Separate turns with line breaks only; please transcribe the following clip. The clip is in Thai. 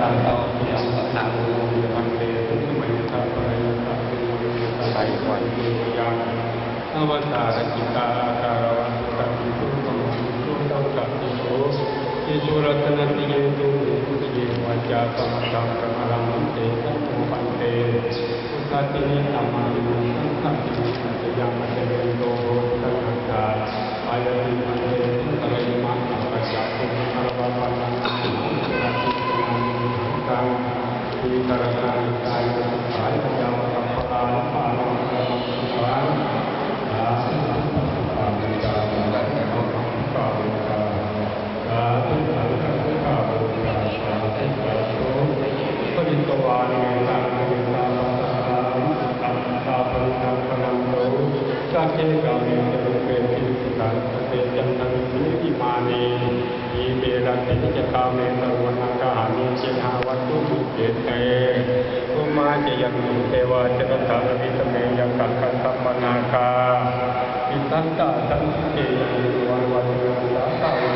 ตังต่อเพียงสัตตาโมมันเตตุไมตาปะยตาตุไสวันยังอวตารกิตาการวันตันตุตมตุตตัตติโสเยจุรัตนติเยตุเยวัจจาตัมตังกะลังเตตัมปันเตสุขตินิธัมมังสังฆติสัจยังเจเรโตตัณหาอายติมันเตตระยมังปัจจตุอรวะปันนังสุราติสังตังทีกรณาตายสายพยาวสัพพะปานังสัพพะอาสัพพะปามิจามิสัพพะปามิจาสาธุสาธุสาธุสาธุสาธุปริตวานิตังปริตาปัสสะตัมตาปริตังปนัมโตสักเกกามิเตเปติสังเตจันทังสีอิมานีอีเบรันติจกาเมตวนาคานิเชหาวัตถุเจเตอุมาเจยังเทวาจนะธาริตเมยังกัลคันตัมปนาคาอิทันตาสันติเกยังวันวันสาตาว